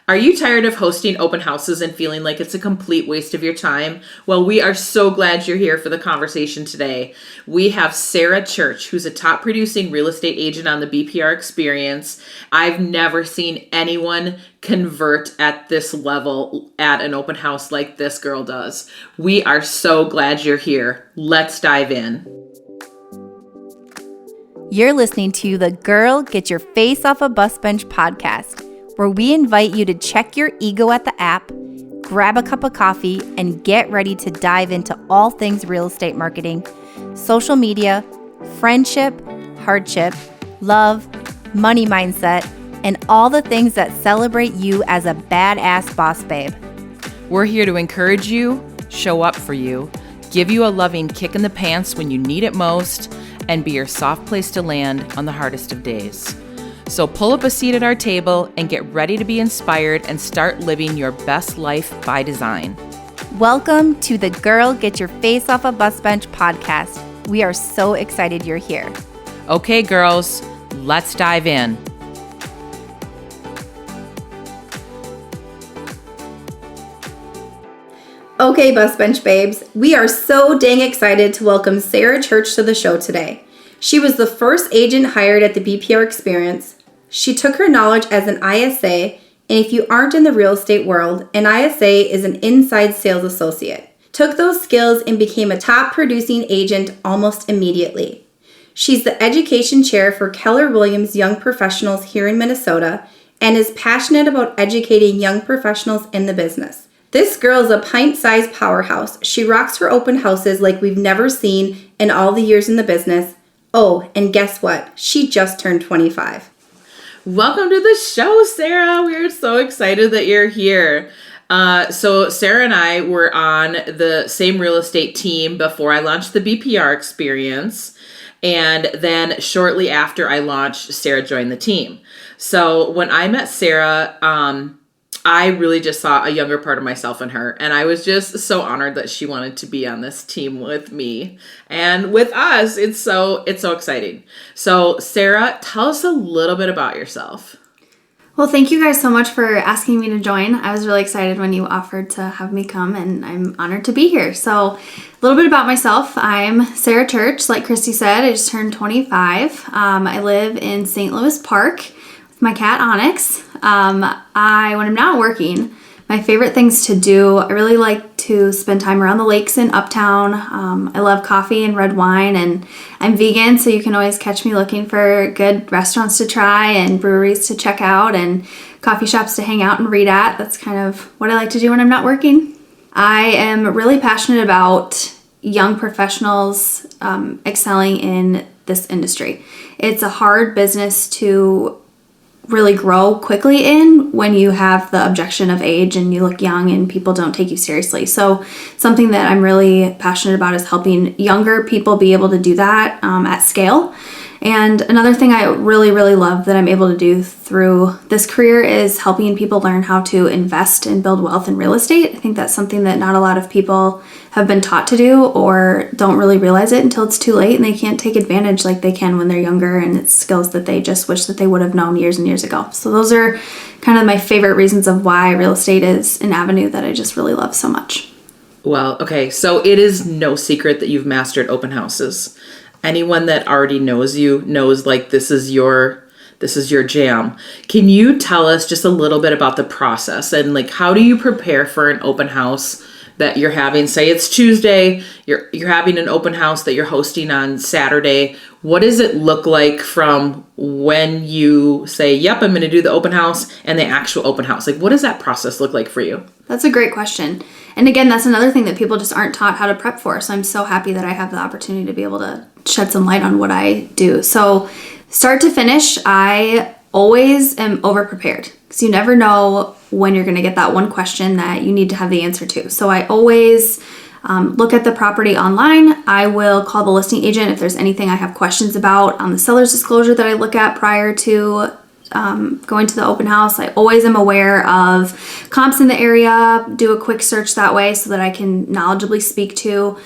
Are you tired of hosting open houses and feeling like it's a complete waste of your time? Well, we are so glad you're here for the conversation today. We have Sarah Church, who's a top producing real estate agent on the BPR Experience. I've never seen anyone convert at this level at an open house like this girl does. We are so glad you're here. Let's dive in. You're listening to the Girl Get Your Face Off a Bus Bench podcast, where we invite you to check your ego at the app, grab a cup of coffee, and get ready to dive into all things real estate marketing, social media, friendship, hardship, love, money mindset, and all the things that celebrate you as a badass boss babe. We're here to encourage you, show up for you, give you a loving kick in the pants when you need it most, and be your soft place to land on the hardest of days. So pull up a seat at our table and get ready to be inspired and start living your best life by design. Welcome to the Girl Get Your Face Off a Bus Bench podcast. We are so excited you're here. Okay, girls, let's dive in. Okay, Bus Bench babes, we are so dang excited to welcome Sarah Church to the show today. She was the first agent hired at the BPR Experience. She took her knowledge as an ISA, and if you aren't in the real estate world, an ISA is an inside sales associate. Took those skills and became a top producing agent almost immediately. She's the education chair for Keller Williams Young Professionals here in Minnesota and is passionate about educating young professionals in the business. This girl is a pint-sized powerhouse. She rocks her open houses like we've never seen in all the years in the business. Oh, and guess what? She just turned 25. Welcome to the show, Sarah. We're so excited that you're here. So Sarah and I were on the same real estate team before I launched the BPR Experience. And then shortly after I launched, Sarah joined the team. So when I met Sarah, I really just saw a younger part of myself in her. And I was just so honored that she wanted to be on this team with me and with us. It's so exciting. So Sarah, tell us a little bit about yourself. Well, thank you guys so much for asking me to join. I was really excited when you offered to have me come, and I'm honored to be here. So a little bit about myself. I'm Sarah Church. Like Christy said, I just turned 25. I live in St. Louis Park with my cat Onyx. When I'm not working, my favorite things to do, I really like to spend time around the lakes in Uptown. I love coffee and red wine, and I'm vegan, so you can always catch me looking for good restaurants to try and breweries to check out and coffee shops to hang out and read at. That's kind of what I like to do when I'm not working. I am really passionate about young professionals excelling in this industry. It's a hard business to really grow quickly in when you have the objection of age and you look young and people don't take you seriously. So something that I'm really passionate about is helping younger people be able to do that at scale. And another thing I really, really love that I'm able to do through this career is helping people learn how to invest and build wealth in real estate. I think that's something that not a lot of people have been taught to do or don't really realize it until it's too late, and they can't take advantage like they can when they're younger, and it's skills that they just wish that they would have known years and years ago. So those are kind of my favorite reasons of why real estate is an avenue that I just really love so much. Well, okay, so it is no secret that you've mastered open houses. Anyone that already knows you knows like this is your jam. Can you tell us just a little bit about the process and like how do you prepare for an open house that you're having? Say it's Tuesday, you're having an open house that you're hosting on Saturday. What does it look like from when you say, yep, I'm going to do the open house, and the actual open house? Like, what does that process look like for you? That's a great question. And again, that's another thing that people just aren't taught how to prep for. So I'm so happy that I have the opportunity to be able to shed some light on what I do. So start to finish, I always am over-prepared because you never know when you're going to get that one question that you need to have the answer to. So I always look at the property online. I will call the listing agent if there's anything I have questions about on the seller's disclosure that I look at prior to going to the open house. I always am aware of comps in the area, do a quick search that way so that I can knowledgeably speak to,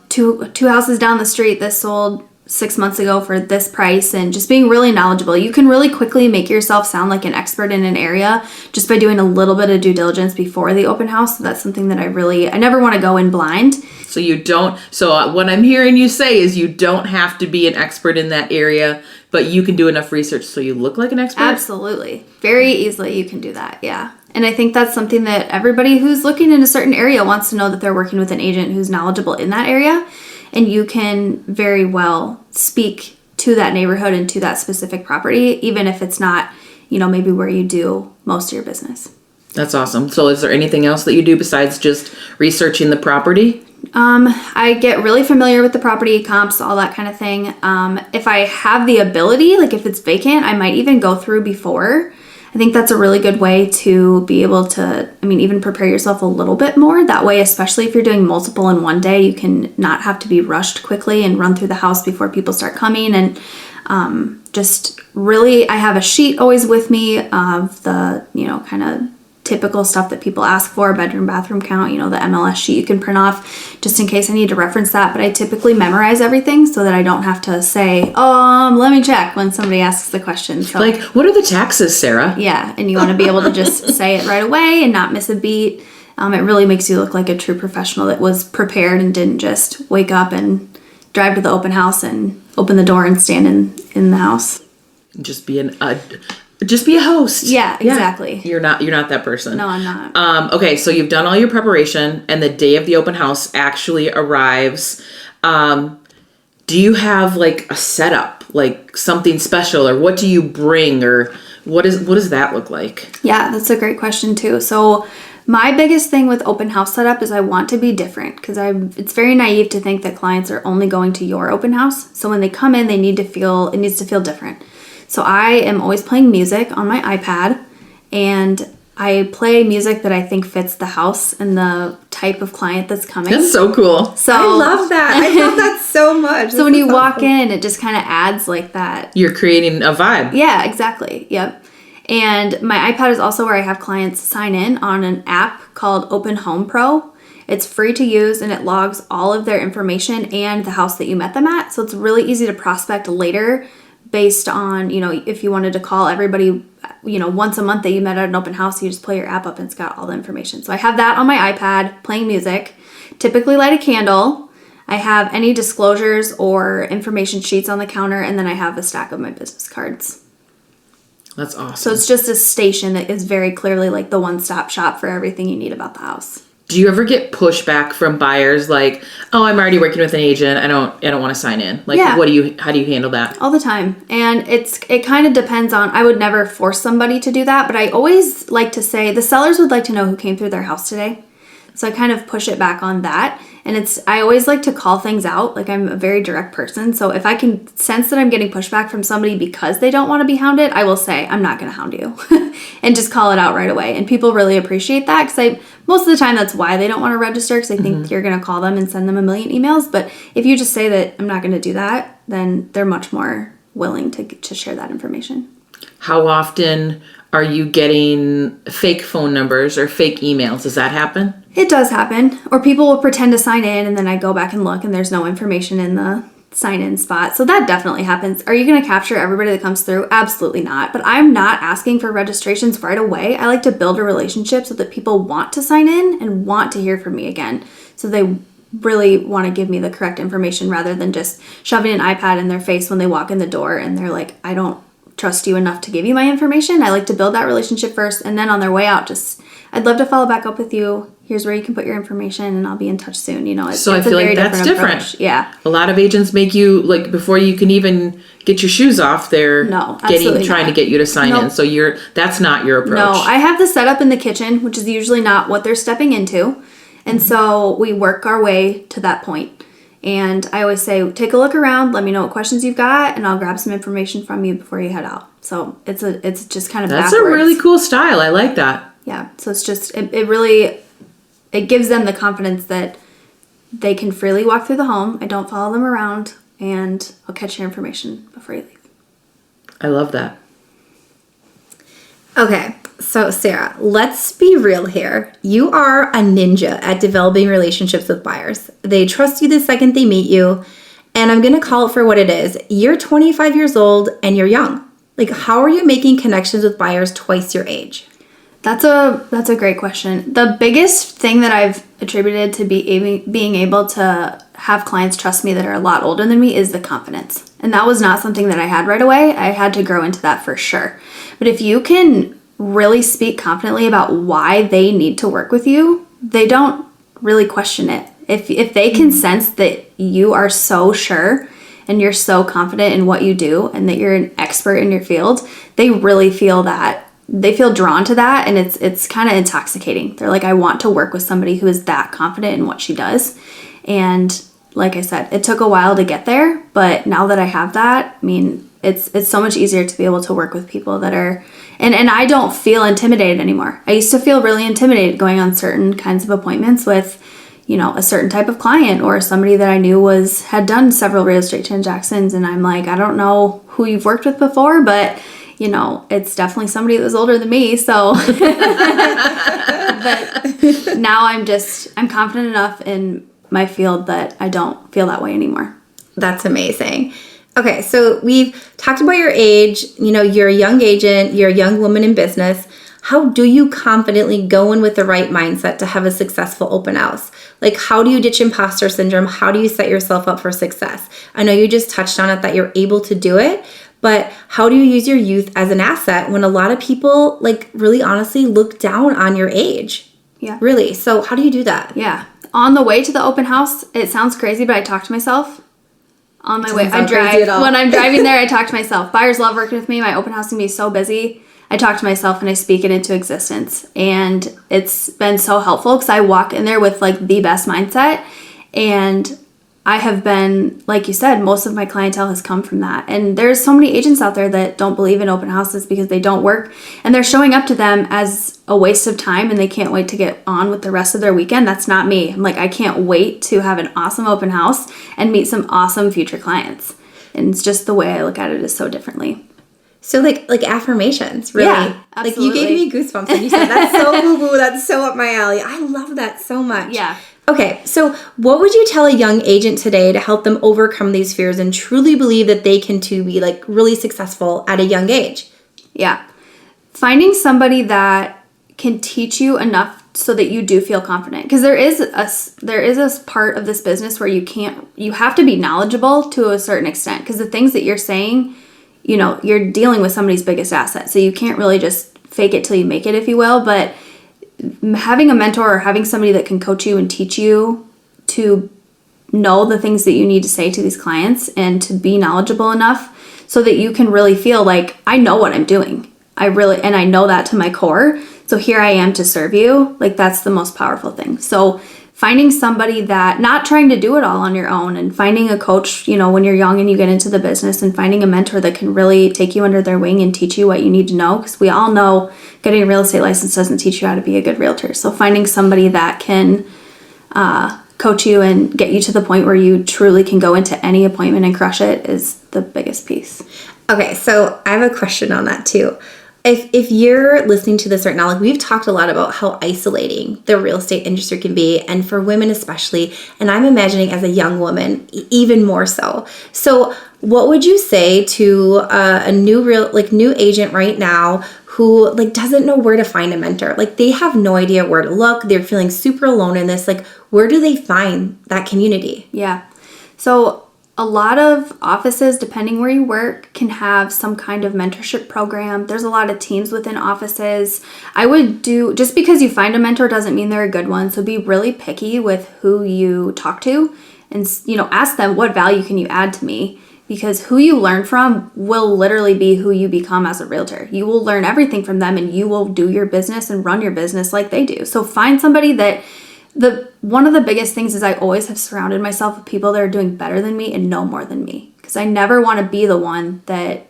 two houses down the street. This sold 6 months ago for this price, and just being really knowledgeable. You can really quickly make yourself sound like an expert in an area just by doing a little bit of due diligence before the open house. So that's something that I never want to go in blind. So what I'm hearing you say is you don't have to be an expert in that area, but you can do enough research so you look like an expert? Absolutely. Very easily you can do that, yeah. And I think that's something that everybody who's looking in a certain area wants to know, that they're working with an agent who's knowledgeable in that area. And you can very well speak to that neighborhood and to that specific property, even if it's not, maybe where you do most of your business. That's awesome. So is there anything else that you do besides just researching the property? I get really familiar with the property comps, all that kind of thing. If I have the ability, like if it's vacant, I might even go through before. I think that's a really good way to be able to, even prepare yourself a little bit more. That way, especially if you're doing multiple in one day, you can not have to be rushed quickly and run through the house before people start coming. And just really, I have a sheet always with me of the, kind of typical stuff that people ask for, bedroom, bathroom count, the MLS sheet you can print off just in case I need to reference that. But I typically memorize everything so that I don't have to say, let me check when somebody asks the question. So, like, what are the taxes, Sarah? Yeah, and you want to be able to just say it right away and not miss a beat. It really makes you look like a true professional that was prepared and didn't just wake up and drive to the open house and open the door and stand in the house. Just be a host. Yeah, exactly. You're not that person. No, I'm not. Okay, so you've done all your preparation and the day of the open house actually arrives. Do you have like a setup, like something special, or what do you bring, or what does that look like? Yeah, that's a great question too. So my biggest thing with open house setup is I want to be different, because it's very naive to think that clients are only going to your open house. So when they come in, it needs to feel different. So I am always playing music on my iPad, and I play music that I think fits the house and the type of client that's coming. That's so cool. So I love that. I love that so much. So when you walk in, it just kind of adds like that. You're creating a vibe. Yeah, exactly. Yep. And my iPad is also where I have clients sign in on an app called Open Home Pro. It's free to use, and it logs all of their information and the house that you met them at. So it's really easy to prospect later based on, if you wanted to call everybody, once a month that you met at an open house, you just play your app up and it's got all the information. So I have that on my iPad, playing music, typically light a candle. I have any disclosures or information sheets on the counter, and then I have a stack of my business cards. That's awesome. So it's just a station that is very clearly like the one-stop shop for everything you need about the house. Do you ever get pushback from buyers like, "Oh, I'm already working with an agent. I don't want to sign in." Like, Yeah. how do you handle that? All the time. And it kind of depends on, I would never force somebody to do that, but I always like to say the sellers would like to know who came through their house today. So I kind of push it back on that. And I always like to call things out. Like, I'm a very direct person. So if I can sense that I'm getting pushback from somebody because they don't want to be hounded, I will say, I'm not going to hound you and just call it out right away. And people really appreciate that, because most of the time that's why they don't want to register, because they think you're going to call them and send them a million emails. But if you just say that I'm not going to do that, then they're much more willing to share that information. How often are you getting fake phone numbers or fake emails? Does that happen? It does happen. Or people will pretend to sign in, and then I go back and look and there's no information in the sign-in spot. So that definitely happens. Are you going to capture everybody that comes through? Absolutely not. But I'm not asking for registrations right away. I like to build a relationship so that people want to sign in and want to hear from me again. So they really want to give me the correct information, rather than just shoving an iPad in their face when they walk in the door and they're like, I don't trust you enough to give you my information. I like to build that relationship first, and then on their way out, I'd love to follow back up with you. Here's where you can put your information, and I'll be in touch soon. So I feel like that's different. Approach. Yeah. A lot of agents make you, like, before you can even get your shoes off, they're trying to get you to sign in. So that's not your approach. No, I have the setup in the kitchen, which is usually not what they're stepping into. And so we work our way to that point. And I always say, take a look around, let me know what questions you've got, and I'll grab some information from you before you head out. So it's just kind of That's backwards. a really cool style. I like that. Yeah. So it's just, it gives them the confidence that they can freely walk through the home. I don't follow them around, and I'll catch your information before you leave. I love that. Okay, so Sarah, let's be real here. You are a ninja at developing relationships with buyers. They trust you the second they meet you, And I'm going to call it for what it is. You're 25 years old and you're young. Like, how are you making connections with buyers twice your age? That's a great question. The biggest thing that I've attributed to being able to have clients trust me that are a lot older than me is the confidence. And that was not something that I had right away. I had to grow into that for sure. But if you can really speak confidently about why they need to work with you, they don't really question it. If they can sense that you are so sure and you're so confident in what you do and that you're an expert in your field, they really feel that. They feel drawn to that, and it's kind of intoxicating. They're like, I want to work with somebody who is that confident in what she does. And like I said, it took a while to get there, but now that I have that, I mean, it's so much easier to be able to work with people that are, and I don't feel intimidated anymore. I used to feel really intimidated going on certain kinds of appointments with, a certain type of client or somebody that I knew had done several real estate transactions. And I'm like, I don't know who you've worked with before, but it's definitely somebody that was older than me. So, but now I'm confident enough in my field that I don't feel that way anymore. That's amazing. Okay, so we've talked about your age. You're a young agent, you're a young woman in business. How do you confidently go in with the right mindset to have a successful open house? Like, how do you ditch imposter syndrome? How do you set yourself up for success? I know you just touched on it, that you're able to do it, but how do you use your youth as an asset when a lot of people, like, really honestly look down on your age? Yeah. Really. So how do you do that? Yeah. On the way to the open house, it sounds crazy, but I talk to myself. On my way, I drive. When I'm driving there, I talk to myself. Buyers love working with me. My open house can be so busy. I talk to myself and I speak it into existence. And it's been so helpful because I walk in there with like the best mindset. And I have been, like you said, most of my clientele has come from that. And there's so many agents out there that don't believe in open houses because they don't work. And they're showing up to them as a waste of time and they can't wait to get on with the rest of their weekend. That's not me. I'm like, I can't wait to have an awesome open house and meet some awesome future clients. And it's just the way I look at it is so differently. So like affirmations, really. Yeah, absolutely. Like, you gave me goosebumps when you said that's so woo-woo, that's so up my alley. I love that so much. Yeah. Okay, so what would you tell a young agent today to help them overcome these fears and truly believe that they can too be like really successful at a young age? Yeah. Finding somebody that can teach you enough so that you do feel confident. Because there is a part of this business where you have to be knowledgeable to a certain extent. Because the things that you're saying, you're dealing with somebody's biggest asset. So you can't really just fake it till you make it, if you will. But having a mentor or having somebody that can coach you and teach you to know the things that you need to say to these clients and to be knowledgeable enough so that you can really feel like, I know what I'm doing. And I know that to my core. So here I am to serve you. Like, that's the most powerful thing. So finding somebody that, not trying to do it all on your own, and finding a coach, when you're young and you get into the business, and finding a mentor that can really take you under their wing and teach you what you need to know. Because we all know getting a real estate license doesn't teach you how to be a good realtor. So finding somebody that can coach you and get you to the point where you truly can go into any appointment and crush it is the biggest piece. Okay, so I have a question on that too. If you're listening to this right now, like, we've talked a lot about how isolating the real estate industry can be, and for women especially, and I'm imagining as a young woman even more so. So what would you say to a new agent right now who doesn't know where to find a mentor? Like, they have no idea where to look. They're feeling super alone in this. Like, where do they find that community? Yeah. So a lot of offices, depending where you work, can have some kind of mentorship program. There's a lot of teams within offices. Just because you find a mentor doesn't mean they're a good one. So be really picky with who you talk to and, ask them, what value can you add to me? Because who you learn from will literally be who you become as a realtor. You will learn everything from them and you will do your business and run your business like they do. So find somebody that one of the biggest things is I always have surrounded myself with people that are doing better than me and know more than me. Because I never want to be the one that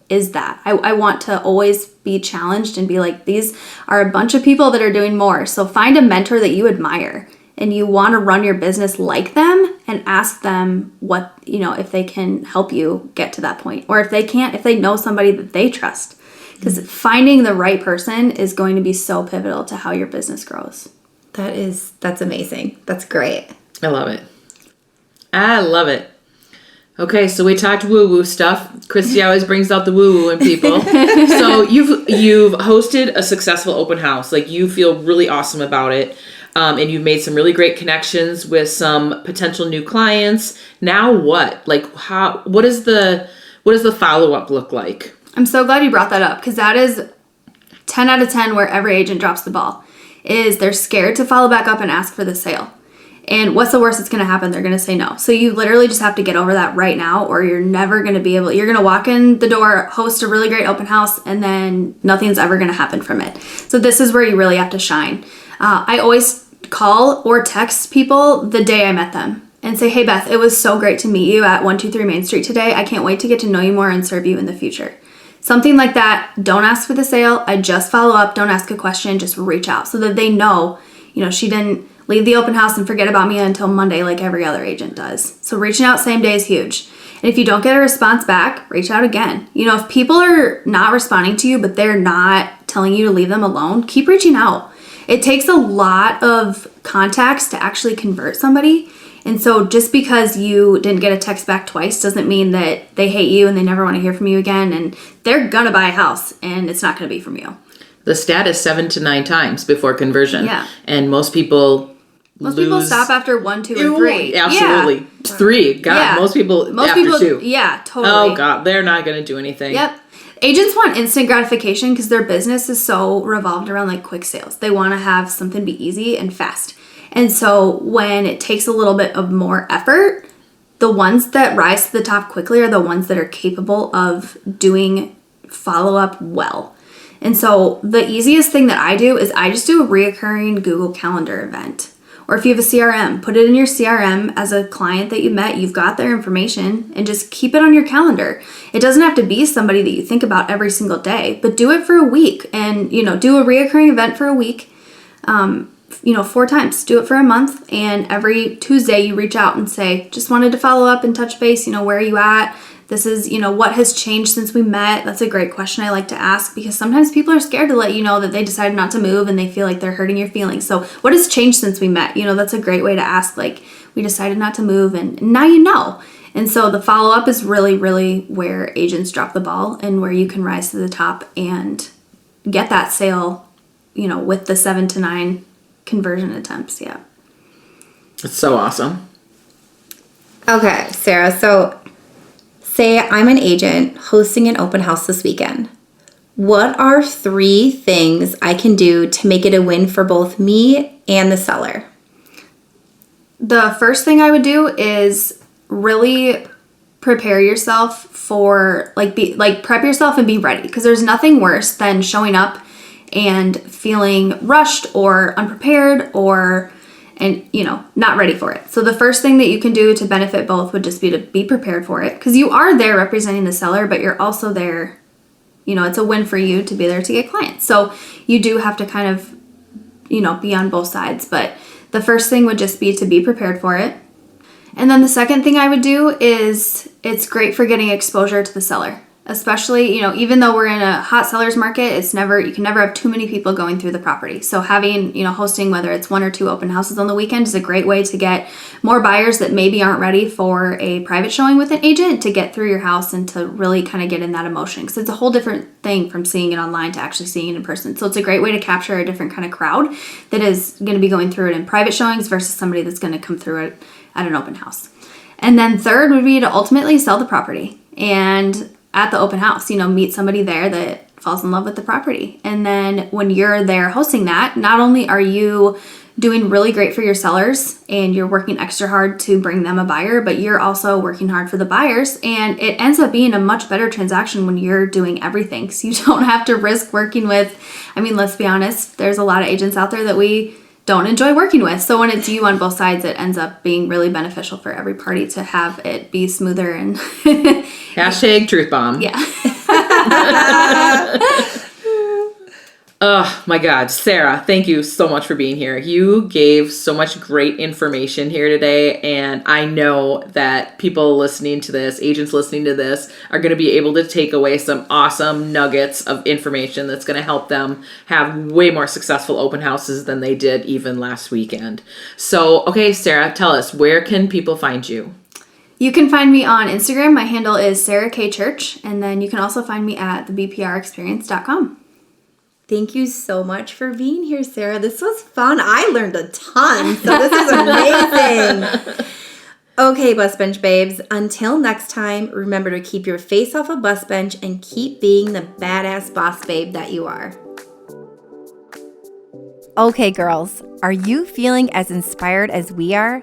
is that. I want to always be challenged and be like, these are a bunch of people that are doing more. So find a mentor that you admire and you want to run your business like them, and ask them what, if they can help you get to that point. Or if they can't, if they know somebody that they trust. Because finding the right person is going to be so pivotal to how your business grows. That's amazing. That's great. I love it. I love it. Okay, so we talked woo-woo stuff. Christy always brings out the woo-woo in people. So you've hosted a successful open house. Like, you feel really awesome about it. And you've made some really great connections with some potential new clients. Now what? Like, what does the follow-up look like? I'm so glad you brought that up, because that is 10 out of 10 where every agent drops the ball. Is they're scared to follow back up and ask for the sale. And what's the worst that's going to happen? They're going to say no. So you literally just have to get over that right now, or you're never going to be able, you're going to walk in the door, host a really great open house, and then nothing's ever going to happen from it. So this is where you really have to shine. I always call or text people the day I met them and say, hey, Beth, it was so great to meet you at 123 Main Street today. I can't wait to get to know you more and serve you in the future. Something like that. Don't ask for the sale. I just follow up. Don't ask a question. Just reach out so that they know, she didn't leave the open house and forget about me until Monday like every other agent does. So reaching out same day is huge. And if you don't get a response back, reach out again. If people are not responding to you, but they're not telling you to leave them alone, keep reaching out. It takes a lot of contacts to actually convert somebody. And so just because you didn't get a text back twice doesn't mean that they hate you and they never want to hear from you again. And they're going to buy a house and it's not going to be from you. The stat is 7 to 9 times before conversion. Yeah. And most people stop after 1, 2, or 3. Absolutely. Yeah. 3. God, Yeah. most people after 2. Yeah, totally. Oh, God, they're not going to do anything. Yep. Agents want instant gratification because their business is so revolved around like quick sales. They want to have something be easy and fast. And so when it takes a little bit of more effort, the ones that rise to the top quickly are the ones that are capable of doing follow-up well. And so the easiest thing that I do is I just do a reoccurring Google Calendar event. Or if you have a CRM, put it in your CRM as a client that you met, you've got their information, and just keep it on your calendar. It doesn't have to be somebody that you think about every single day, but do it for a week and, do a reoccurring event for a week, 4 times. Do it for a month, and every Tuesday you reach out and say, just wanted to follow up and touch base, where are you at? This is, what has changed since we met? That's a great question I like to ask, because sometimes people are scared to let you know that they decided not to move and they feel like they're hurting your feelings. So what has changed since we met? That's a great way to ask, like, we decided not to move and now you know. And so the follow-up is really, really where agents drop the ball and where you can rise to the top and get that sale, with the 7 to 9 conversion attempts. Yeah. It's so awesome. Okay, Sarah, so say I'm an agent hosting an open house this weekend. What are 3 things I can do to make it a win for both me and the seller? The first thing I would do is really prepare yourself for prep yourself and be ready, because there's nothing worse than showing up and feeling rushed or unprepared and not ready for it. So the first thing that you can do to benefit both would just be to be prepared for it, because you are there representing the seller, but you're also there, it's a win for you to be there to get clients. So you do have to kind of, be on both sides, but the first thing would just be to be prepared for it. And then the second thing I would do is it's great for getting exposure to the seller. Especially, even though we're in a hot seller's market, you can never have too many people going through the property. So having, hosting, whether it's 1 or 2 open houses on the weekend, is a great way to get more buyers that maybe aren't ready for a private showing with an agent to get through your house and to really kind of get in that emotion. Because it's a whole different thing from seeing it online to actually seeing it in person. So it's a great way to capture a different kind of crowd that is going to be going through it in private showings versus somebody that's going to come through it at an open house. And then third would be to ultimately sell the property. And at the open house, meet somebody there that falls in love with the property. And then when you're there hosting that, not only are you doing really great for your sellers and you're working extra hard to bring them a buyer, but you're also working hard for the buyers. And it ends up being a much better transaction when you're doing everything. So you don't have to risk working with, let's be honest, there's a lot of agents out there that we don't enjoy working with. So when it's you on both sides, it ends up being really beneficial for every party to have it be smoother and Hashtag truth bomb. Yeah. Oh my God, Sarah, thank you so much for being here. You gave so much great information here today, and I know that people listening to this, agents listening to this, are going to be able to take away some awesome nuggets of information that's going to help them have way more successful open houses than they did even last weekend. So, okay, Sarah, tell us, where can people find you? You can find me on Instagram. My handle is Sarah K Church, and then you can also find me at thebprexperience.com. Thank you so much for being here, Sarah. This was fun. I learned a ton, so this is amazing. Okay, bus bench babes, until next time, remember to keep your face off a bus bench and keep being the badass boss babe that you are. Okay, girls, are you feeling as inspired as we are?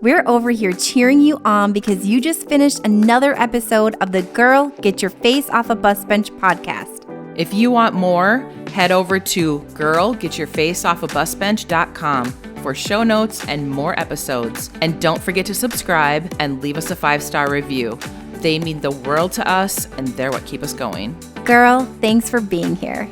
We're over here cheering you on because you just finished another episode of the Girl, Get Your Face Off a Bus Bench podcast. If you want more, head over to girlgetyourfaceoffabusbench.com for show notes and more episodes. And don't forget to subscribe and leave us a 5-star review. They mean the world to us, and they're what keep us going. Girl, thanks for being here.